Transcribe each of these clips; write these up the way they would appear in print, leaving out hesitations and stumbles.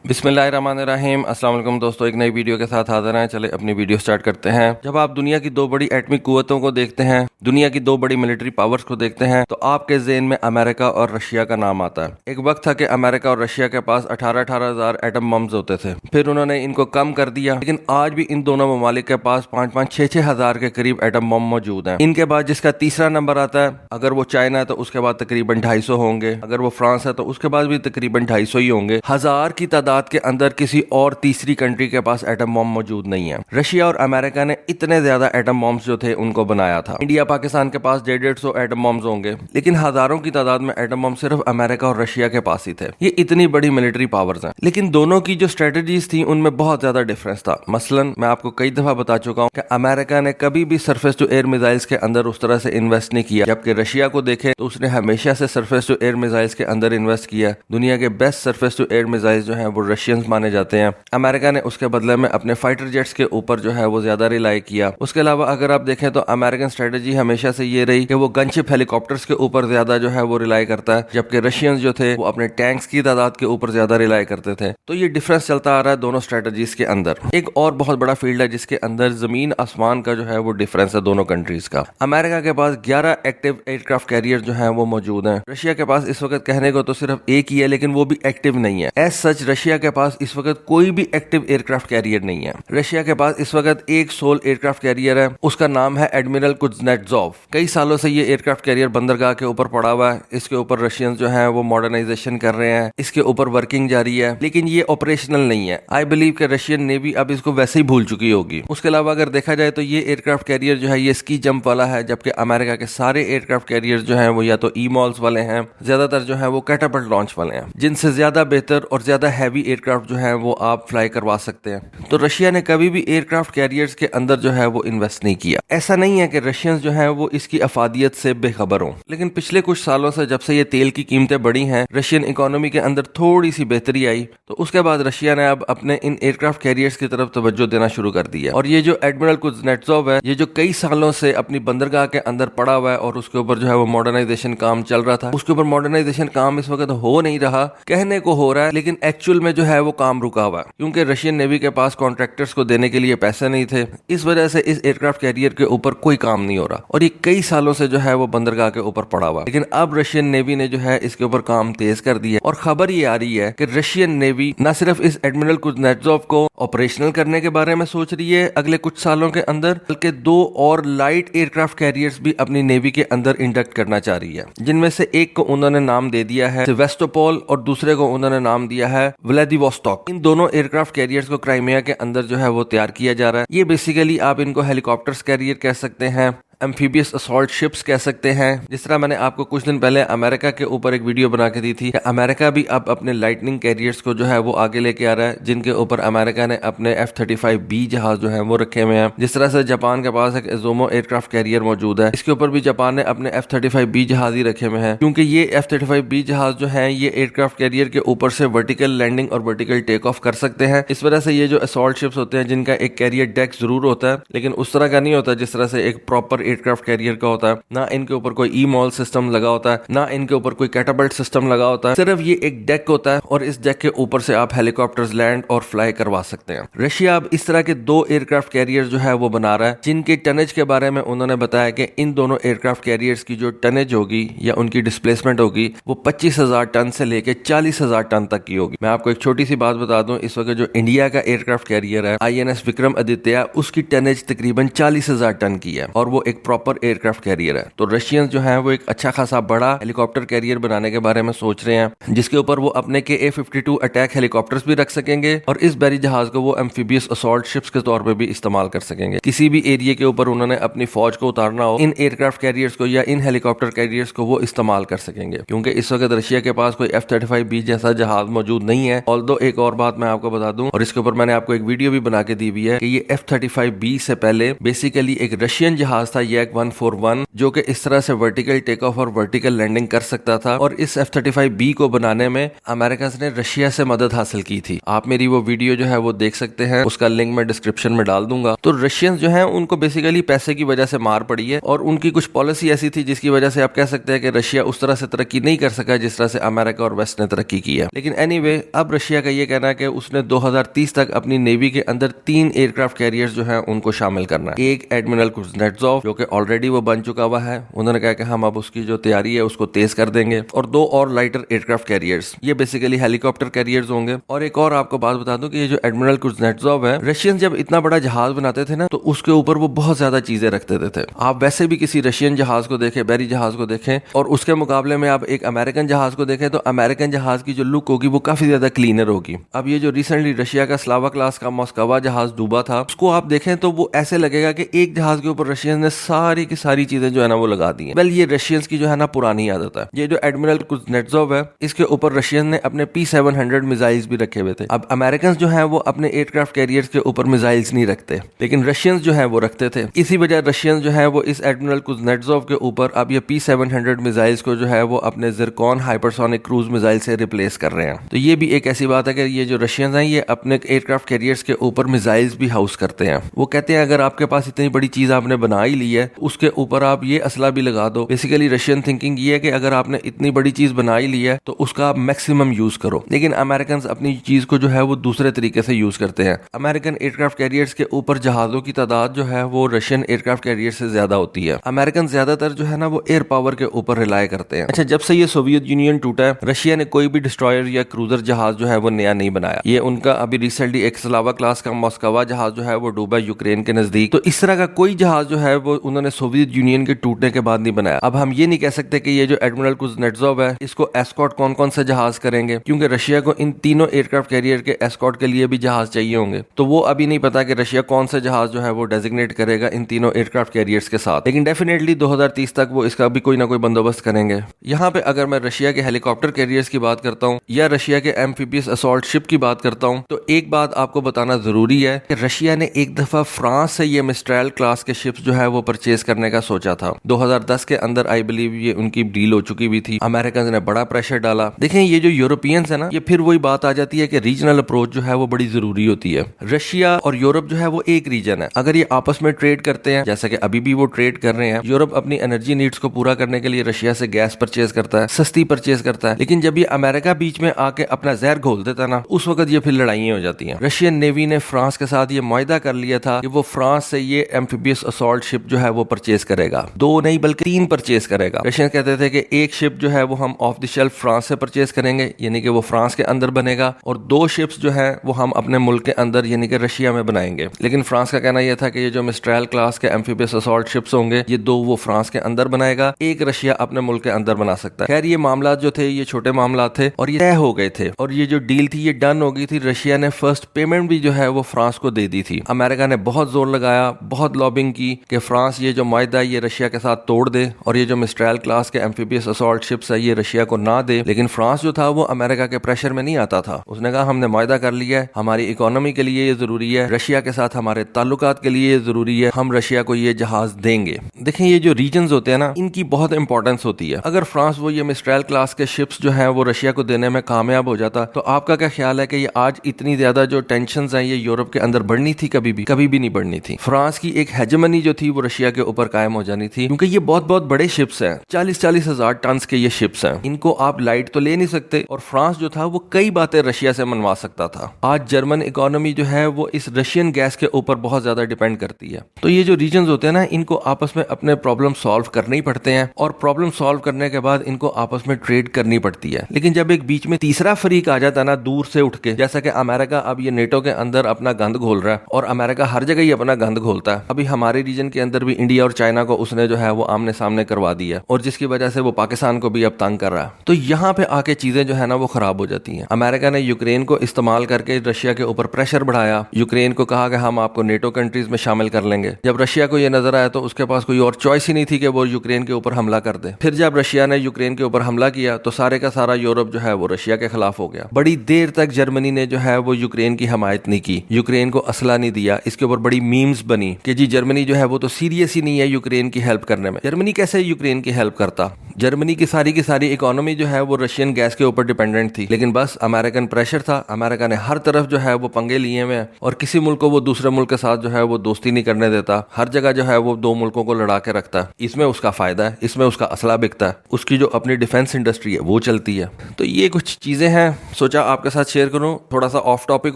बिस्मिल्लाहिर्रहमानिर्रहीम। अस्सलाम वालेकुम दोस्तों, एक नई वीडियो के साथ हाजिर हैं। चले अपनी वीडियो स्टार्ट करते हैं। जब आप दुनिया की दो बड़ी एटमी कुव्वतों को देखते हैं, दुनिया की दो बड़ी मिलिट्री पावर्स को देखते हैं, तो आपके ज़हन में अमेरिका और रशिया का नाम आता है। एक वक्त था कि अमेरिका और रशिया के पास 18,000 हज़ार एटम बम्स होते थे, फिर उन्होंने इनको कम कर दिया, लेकिन आज भी इन दोनों ममालिक के पास 5-5, 6-6 हज़ार के करीब एटम बम मौजूद हैं। इनके बाद जिसका तीसरा नंबर आता है, अगर वो चाइना है तो उसके बाद तकरीबन 250 होंगे, अगर वो फ्रांस है तो उसके बाद भी तकरीबन 250 ही होंगे। हजार की तादाद के अंदर किसी और तीसरी कंट्री के पास एटम बम मौजूद नहीं है। रशिया और अमेरिका ने इतने ज्यादा एटम बम्स जो थे उनको बनाया था। इंडिया पाकिस्तान के पास 150 एटम बम्स होंगे, लेकिन हजारों की तादाद में एटम बम सिर्फ अमेरिका और रशिया के पास ही थे। ये इतनी बड़ी मिलिट्री पावर्स हैं, लेकिन दोनों की जो स्ट्रेटजीज थी उनमें बहुत ज्यादा डिफरेंस था। मसलन मैं आपको कई दफा बता चुका हूँ कि अमेरिका ने कभी भी सरफेस टू एयर मिसाइल्स के अंदर उस तरह से इन्वेस्ट नहीं किया, जबकि रशिया को देखें तो उसने हमेशा से सरफेस टू एयर मिसाइल्स के अंदर इन्वेस्ट किया। दुनिया के best surface to air missiles जो हैं वो रशियंस माने जाते हैं। अमेरिका ने उसके बदले में अपने फाइटर जेट्स के ऊपर जो है वो ज्यादा रिलाई किया। उसके अलावा अगर आप देखें तो अमेरिकन स्ट्रेटजी हमेशा से ये रही कि वो गनशिप हेलीकॉप्टर्स के ऊपर ज्यादा जो है वो रिलाई करता है, जबकि रशियंस जो थे वो अपने टैंक्स की तादाद के ऊपर ज्यादा रिलाई करते थे। तो ये डिफरेंस चलता आ रहा है दोनों स्ट्रेटजीज के अंदर। एक और बहुत बड़ा फील्ड है जिसके अंदर जमीन आसमान का जो है वो डिफरेंस है दोनों कंट्रीज का। अमेरिका के पास 11 एक्टिव एयरक्राफ्ट कैरियर जो है वो मौजूद हैं। रशिया के पास इस वक्त कहने को तो सिर्फ एक ही है, लेकिन वो भी एक्टिव नहीं है। एज सच रशिया के पास इस वक्त कोई भी एक्टिव एयरक्राफ्ट कैरियर नहीं है। रशिया के पास इस वक्त एक सोल एयरक्राफ्ट कैरियर है, उसका नाम है एडमिरल कुज़नेत्सोव। कई सालों से ये एयरक्राफ्ट कैरियर बंदरगाह के ऊपर पड़ा हुआ है। इसके ऊपर रशियंस जो है वो मॉडर्नाइजेशन कर रहे हैं, इसके ऊपर वर्किंग जारी है, लेकिन ये ऑपरेशनल नहीं है। आई बिलीव कि रशियन नेवी अब इसको वैसे ही भूल चुकी होगी। उसके अलावा अगर देखा जाए तो ये एयरक्राफ्ट कैरियर जो है ये स्की जंप वाला है, जबकि अमेरिका के सारे एयरक्राफ्ट कैरियर जो है वो या तो ईमॉल्स वाले हैं, ज्यादातर जो है वो कैटापल्ट लॉन्च वाले हैं, जिनसे ज्यादा बेहतर और ज्यादा हैवी एयरक्राफ्ट जो है वो आप फ्लाई करवा सकते हैं। तो रशिया ने कभी भी एयरक्राफ्ट कैरियर्स के अंदर जो है वो इन्वेस्ट नहीं किया। ऐसा नहीं है कि रशियंस जो है वो इसकी अफादियत से बेखबर हों, लेकिन पिछले कुछ सालों से जब से ये तेल की कीमतें बढ़ी हैं, रशियन इकोनॉमी के अंदर थोड़ी सी बेहतरी आई, तो उसके बाद रशिया ने अब अपने इन एयरक्राफ्ट कैरियर्स की तरफ तवज्जो देना शुरू कर दिया। और ये जो एडमिरल कुज़नेत्सोव है, ये जो कई सालों से अपनी बंदरगाह के अंदर पड़ा हुआ है और उसके ऊपर जो है वो मॉडर्नाइजेशन काम चल रहा था, उसके ऊपर मॉडर्नाइजेशन काम इस वक्त हो नहीं रहा, कहने को हो रहा है, लेकिन एक्चुअल में जो है वो काम रुका हुआ है, क्योंकि रशियन नेवी के पास कॉन्ट्रैक्टर्स को देने के लिए पैसे नहीं थे। इस वजह से इस एयरक्राफ्ट कैरियर के ऊपर कोई काम नहीं हो रहा और ये कई सालों से जो है वो बंदरगाह के ऊपर पड़ा हुआ है। लेकिन अब रशियन नेवी ने जो है इसके ऊपर काम तेज कर दिया और खबर ये आ रही है कि रशियन नेवी न सिर्फ इस एडमिरल कुज़नेत्सोव को ऑपरेशनल करने के बारे में सोच रही है अगले कुछ सालों के अंदर, बल्कि 2 और लाइट एयरक्राफ्ट कैरियर्स भी अपनी नेवी के अंदर इंडक्ट करना चाह रही है, जिनमें से एक को उन्होंने नाम दे दिया है सेवास्टोपोल और दूसरे को उन्होंने नाम दिया है व्लादिवोस्टोक। इन दोनों एयरक्राफ्ट कैरियर्स को क्राइमिया के अंदर जो है वो तैयार किया जा रहा है। ये बेसिकली आप इनको हेलीकॉप्टर्स कैरियर कह सकते हैं, एम्फीबियस असॉल्ट शिप्स कह सकते हैं। जिस तरह मैंने आपको कुछ दिन पहले अमेरिका के ऊपर एक वीडियो बना के दी थी कि अमेरिका भी अब अपने लाइटनिंग कैरियर्स को जो है वो आगे लेके आ रहा है, जिनके ऊपर अमेरिका ने अपने F-35B जहाज जो है वो रखे हुए हैं। जिस तरह से जापान के पास एक एजोमो एयरक्राफ्ट कैरियर मौजूद है, इसके ऊपर भी जापान ने अपने F-35B जहाज ही रखे हुए हैं, क्योंकि ये F-35B जहाज जो है ये एयरक्राफ्ट कैरियर के ऊपर से वर्टिकल लैंडिंग और वर्टिकल टेक ऑफ कर सकते हैं। इस वजह से ये जो असॉल्ट शिप्स होते हैं, जिनका एक कैरियर डेक जरूर होता है, लेकिन उस तरह का नहीं होता जिस तरह से एक प्रॉपर एयरक्राफ्ट कैरियर का होता है। ना इनके ऊपर कोई ईमॉल सिस्टम लगा होता है, ना इनके ऊपर कोई कैटापल्ट सिस्टम लगा होता है, सिर्फ ये एक डेक होता है और इस डेक के ऊपर से आप हेलीकॉप्टर्स लैंड और फ्लाई करवा सकते हैं। रशिया अब इस तरह के 2 एयरक्राफ्ट कैरियर जो है वो बना रहा है, जिनके टनेज के बारे में उन्होंने बताया कि इन दोनों एयरक्राफ्ट कैरियर्स की जो टनेज होगी या उनकी डिस्प्लेसमेंट होगी वो 25,000 टन से लेके 40,000 टन तक की होगी। मैं आपको एक छोटी सी बात बता दूं, इस वक्त जो इंडिया का एयरक्राफ्ट कैरियर है INS विक्रम आदित्य, उसकी टनेज तकरीबन 40,000 टन की है और वो एक प्रॉपर एयरक्राफ्ट कैरियर है। तो रशियंस जो हैं वो एक अच्छा खासा बड़ा हेलीकॉप्टर कैरियर बनाने के बारे में सोच रहे हैं, जिसके ऊपर वो अपने KA-52 अटैक हेलीकॉप्टर्स भी रख सकेंगे और इस बरी जहाज को वो एम्फीबियस असॉल्ट शिप्स के तौर पे भी इस्तेमाल कर सकेंगे। किसी भी एरिया के ऊपर उन्होंने अपनी फौज को उतारना हो, इन एयरक्राफ्ट कैरियर्स को या इन हेलीकॉप्टर कैरियर्स को वो इस्तेमाल कर सकेंगे, क्योंकि इस वक्त रशिया के पास कोई F-35B जैसा जहाज मौजूद नहीं है। ऑल्दो एक और बात मैं आपको बता दूं, और इसके ऊपर मैंने आपको एक वीडियो भी बना के दी हुई है कि ये F-35B से पहले बेसिकली एक रशियन जहाज था, Yak 141 जो कि इस तरह से वर्टिकल टेक ऑफ और वर्टिकल लैंडिंग कर सकता था, और इस F-35B को बनाने में अमेरिका ने रशिया से मदद हासिल की थी। आप मेरी वो वीडियो जो है वो देख सकते हैं, उसका लिंक मैं डिस्क्रिप्शन में डाल दूंगा। तो रशियंस जो हैं उनको बेसिकली पैसे की वजह से मार पड़ी है, और उनकी कुछ पॉलिसी ऐसी थी जिसकी वजह से आप कह सकते हैं कि रशिया उस तरह से तरक्की नहीं कर सका जिस तरह से अमेरिका और वेस्ट ने तरक्की की है। लेकिन एनीवे, अब रशिया का ये कहना है कि उसने 2030 तक अपनी नेवी के अंदर 3 एयरक्राफ्ट कैरियर्स जो हैं उनको शामिल करना है। एक एडमिरल कुznetsov जो कि ऑलरेडी वो बन चुका हुआ है, उन्होंने कहा कि हम अब उसकी जो तैयारी है उसको तेज कर देंगे, और 2 और लाइटर एयरक्राफ्ट कैरियर्स, ये बेसिकली हेलीकॉप्टर कैरियर्स होंगे। और एक और आपको बात बता दूं कि ये जो एडमिरल कुznetsov है, रशियन जब इतना बड़ा जहाज बनाते थे ना, तो उसके ऊपर वो बहुत ज्यादा चीजें रख देते थे। आप वैसे भी किसी रशियन जहाज को देखें, बैरी जहाज को देखें, और उसके मुकाबले में आप एक अमेरिकन जहाज को देखें, तो अमेरिकन जहाज की जो लुक होगी वो काफी ज्यादा क्लीनर होगी। अब ये जो रिसेंटली रशिया का स्लावा क्लास का मॉस्कवा जहाज डूबा था, उसको आप देखें तो वो ऐसे लगेगा कि एक जहाज के ऊपर रशियन ने सारी की सारी चीजें जो है ना वो लगा दी हैं। वेल, ये रशियंस की जो है ना पुरानी आदत है। ये जो एडमिरल कुznetsov है, इसके ऊपर रशियन ने अपने P-700 मिसाइल्स भी रखे हुए थे। अब अमेरिकन जो है वो अपने एयरक्राफ्ट कैरियर्स के ऊपर मिसाइल्स नहीं रखते, लेकिन रशियंस जो है वो रखते थे। इसी वजह रशियंस जो है वो इस एडमिरल कुznetsov के ऊपर अब ये P-700 मिसाइल्स को जो है वो अपने जिरकॉन हाइपरसोनिक क्रूज मिसाइल से रिप्लेस कर रहे हैं। तो ये भी एक ऐसी बात है कि ये जो रशियंस हैं ये अपने एयरक्राफ्ट कैरियर्स के ऊपर मिसाइल्स भी हाउस करते हैं। वो कहते हैं अगर आपके पास इतनी बड़ी चीज आपने बना ही ली है, उसके ऊपर आप ये असला भी लगा दो। बेसिकली रशियन थिंकिंग ये है कि अगर आपने इतनी बड़ी चीज बना ही ली है तो उसका आप मैक्सिमम यूज करो। लेकिन अमेरिकन अपनी चीज को जो है वो दूसरे तरीके से यूज करते हैं। अमेरिकन एयरक्राफ्ट कैरियर्स के ऊपर जहाजों की तादाद जो है वो रशियन एयरक्राफ्ट कैरियर से ज्यादा होती है। अमेरिकन ज्यादातर जो है ना वो एयर पावर के ऊपर रिलाय करते हैं। अच्छा, जब से ये सोवियत यूनियन टूटा है, रशिया ने कोई भी डिस्ट्रॉयर या क्रूजर जहाज जो है वो नया नहीं बनाया। ये उनका अभी रिसेंटली एक स्लावा क्लास का मॉस्कवा जहाज जो है वो डूबा यूक्रेन के नजदीक। तो इस तरह का कोई जहाज जो है वो उन्होंने सोवियत यूनियन के टूटने के बाद नहीं बनाया। अब हम ये नहीं कह सकते कि ये जो एडमिरल कुznetsov है इसको एस्कॉर्ट कौन कौन से जहाज करेंगे, क्योंकि रशिया को इन तीनों एयरक्राफ्ट कैरियर के एस्कॉर्ट के लिए भी जहाज चाहिए होंगे। तो वो अभी नहीं पता कि रशिया कौन से जहाज जो है वो डेजिग्नेट करेगा इन तीनों एयरक्राफ्ट कैरियर्स के साथ। लेकिन डेफिनेटली 2030 तक वो इसका भी कोई ना कोई बंदोबस्त करेंगे। यहाँ पे अगर मैं रशिया के हेलीकॉप्टर कैरियर्स की बात करता हूँ या रशिया के एम्फीबियस असॉल्ट शिप की बात करता हूँ, तो एक बात आपको बताना जरूरी है कि रशिया ने एक दफा फ्रांस से ये मिस्ट्रेल क्लास के शिप्स जो है वो परचेज करने का सोचा था। 2010 के अंदर आई बिलीव ये उनकी डील हो चुकी भी थी। अमेरिकन ने बड़ा प्रेशर डाला। देखें, ये जो यूरोपियंस है ना, ये फिर वही बात आ जाती है कि रीजनल अप्रोच जो है वो बड़ी जरूरी होती है। रशिया और यूरोप जो है वो एक रीजन है। अगर ये आपस में ट्रेड करते हैं, जैसे कि अभी भी वो ट्रेड कर रहे हैं, यूरोप अपनी एनर्जी नीड्स को पूरा करने के लिए रशिया से गैस परचेज करता है, सस्ती परचेज करता है। लेकिन जब ये अमेरिका बीच में आके अपना जहर घोल देता है ना, उस वक्त ये फिर लड़ाइयां हो जाती हैं। रशियन नेवी ने फ्रांस के साथ ये मुआहदा कर लिया था कि वो फ्रांस से ये एम्फीबियस असॉल्ट शिप जो है वो परचेज करेगा। 2 नहीं बल्कि 3 परचेज करेगा। रशियन कहते थे कि एक शिप जो है वो हम ऑफ द शेल्फ फ्रांस से परचेज करेंगे, यानी कि वो फ्रांस के अंदर बनेगा, और 2 शिप्स जो है वो हम अपने मुल्क के अंदर यानी कि रशिया में बनाएंगे। लेकिन फ्रांस का कहना यह था कि ये जो मिस्ट्रेल क्लास के एम्फीबियस असॉल्ट शिप्स होंगे, ये 2 वो फ्रांस के अंदर बनाएगा, एक रशिया अपने मुल्क के अंदर बना सकता है। खैर, ये मामला जो थे ये छोटे मामला थे और ये तय हो गए थे, और ये जो डील थी ये डन हो गई थी। रशिया ने फर्स्ट पेमेंट भी जो है वो फ्रांस को दे दी थी। अमेरिका ने बहुत जोर लगाया, बहुत लॉबिंग की कि फ्रांस ये जो मुआहदा है ये रशिया के साथ तोड़ दे, और ये जो मिस्ट्रेल क्लास के एम्फीबियस असॉल्ट शिप्स है ये रशिया को ना दे। लेकिन फ्रांस जो था वो अमेरिका के प्रेशर में नहीं आता था। उसने कहा हमने मुआहदा कर लिया है, हमारी इकोनॉमी के लिए ये जरूरी है, रशिया के साथ हमारे ताल्लुकात के लिए ये जरूरी है, हम रशिया को ये जहाज देंगे। देखें, ये जो रीजन्स होते हैं ना, इनकी बहुत इंपॉर्टेंस होती है। अगर फ्रांस वो ये मिस्ट्रेल क्लास के शिप्स जो है वो रशिया को देने में कामयाब हो जाता, तो आपका क्या ख्याल है कि ये आज इतनी ज्यादा जो टेंशंस हैं ये यूरोप के अंदर बढ़नी थी? कभी भी नहीं बढ़नी थी। फ्रांस की एक हेजेमनी जो थी वो रशिया के ऊपर कायम हो जानी थी, क्योंकि ये बहुत बहुत बड़े शिप्स हैं, 40-40 हजार टन के ये शिप्स हैं। इनको आप लाइट तो ले नहीं सकते, और फ्रांस जो था वो कई बातें रशिया से मनवा सकता था। आज जर्मन इकोनॉमी जो है वो इस रशियन गैस के ऊपर बहुत ज्यादा डिपेंड करती है। तो ये जो रीजन्स होते हैं ना, इनको आपस में अपने प्रॉब्लम सॉल्व करने ही पड़ते हैं, और प्रॉब्लम सॉल्व करने के बाद इनको आपस में ट्रेड करनी पड़ती है। लेकिन जब एक बीच में तीसरा फरीक आ जाता है ना दूर से उठ के, जैसा कि अमेरिका अब ये नेटो के अंदर अपना गंद घोल रहा है, और अमेरिका हर जगह ही अपना गंद घोलता है। अभी हमारे रीजन के अंदर भी इंडिया और चाइना को उसने जो है वो आमने सामने करवा दिया, और जिसकी वजह से वो पाकिस्तान को भी अब तंग कर रहा है। तो यहाँ पे आके चीजें जो है ना वो खराब हो जाती हैं। अमेरिका ने यूक्रेन को इस्तेमाल करके रशिया के ऊपर प्रेशर बढ़ाया, यूक्रेन को कहा कि हम आपको नेटो कंट्रीज में शामिल कर लेंगे। जब रशिया को ये नजर आया तो उसके पास कोई और चॉइस ही नहीं थी कि वो यूक्रेन के ऊपर हमला कर दे। फिर जब रशिया ने यूक्रेन के ऊपर हमला किया तो सारे का सारा यूरोप जो है वो रशिया के खिलाफ हो गया। बड़ी देर तक जर्मनी ने जो है वो यूक्रेन की हमायत नहीं की, यूक्रेन को असला नहीं दिया। इसके ऊपर बड़ी मीम्स बनी कि जी जर्मनी जो है वो तो सीरिया سیریس ہی نہیں ہے یوکرین کی ہیلپ کرنے میں. جرمنی کیسے یوکرین کی ہیلپ کرتا؟ جرمنی کی ساری اکانومی جو ہے وہ رشین گیس کے اوپر ڈیپینڈنٹ تھی، لیکن بس امریکن پریشر تھا. امریکہ نے ہر طرف جو ہے وہ پنگے لیے ہوئے ہیں اور کسی ملک کو وہ دوسرے ملک کے ساتھ جو ہے وہ دوستی نہیں کرنے دیتا. ہر جگہ جو ہے وہ دو ملکوں کو لڑا کے رکھتا ہے. اس میں اس کا فائدہ ہے، اس میں اس کا اسلحہ بکتا ہے، اس کی جو اپنی ڈیفنس انڈسٹری ہے وہ چلتی ہے. تو یہ کچھ چیزیں ہیں، سوچا آپ کے ساتھ شیئر کروں. تھوڑا سا آف ٹاپک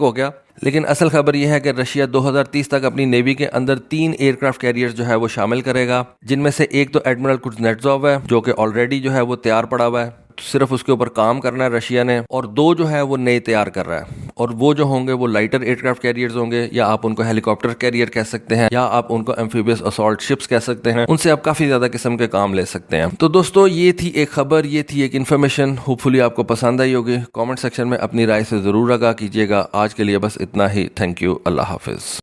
ہو گیا، لیکن اصل خبر یہ ہے کہ رشیا 2030 تک اپنی نیوی کے اندر 3 ایئر کرافٹ کیریئر جو ہے وہ شامل کرے گا، جن میں سے ایک تو ایڈمرل کوزنیٹزوف ہے جو کہ آلریڈی جو ہے وہ تیار پڑا ہوا ہے، صرف اس کے اوپر کام کرنا ہے رشیا نے، اور 2 جو ہے وہ نئے تیار کر رہا ہے. اور وہ جو ہوں گے وہ لائٹر ایئر کرافٹ کیریئرز ہوں گے، یا آپ ان کو ہیلی کاپٹر کیریئر کہہ سکتے ہیں، یا آپ ان کو ایمفیبیس اسالٹ شپس کہہ سکتے ہیں. ان سے آپ کافی زیادہ قسم کے کام لے سکتے ہیں. تو دوستو یہ تھی ایک خبر، یہ تھی ایک انفارمیشن، ہوپ فلی آپ کو پسند آئی ہوگی. کامنٹ سیکشن میں اپنی رائے سے ضرور آگاہ کیجیے گا. آج کے لیے بس اتنا ہی. Thank you. اللہ حافظ.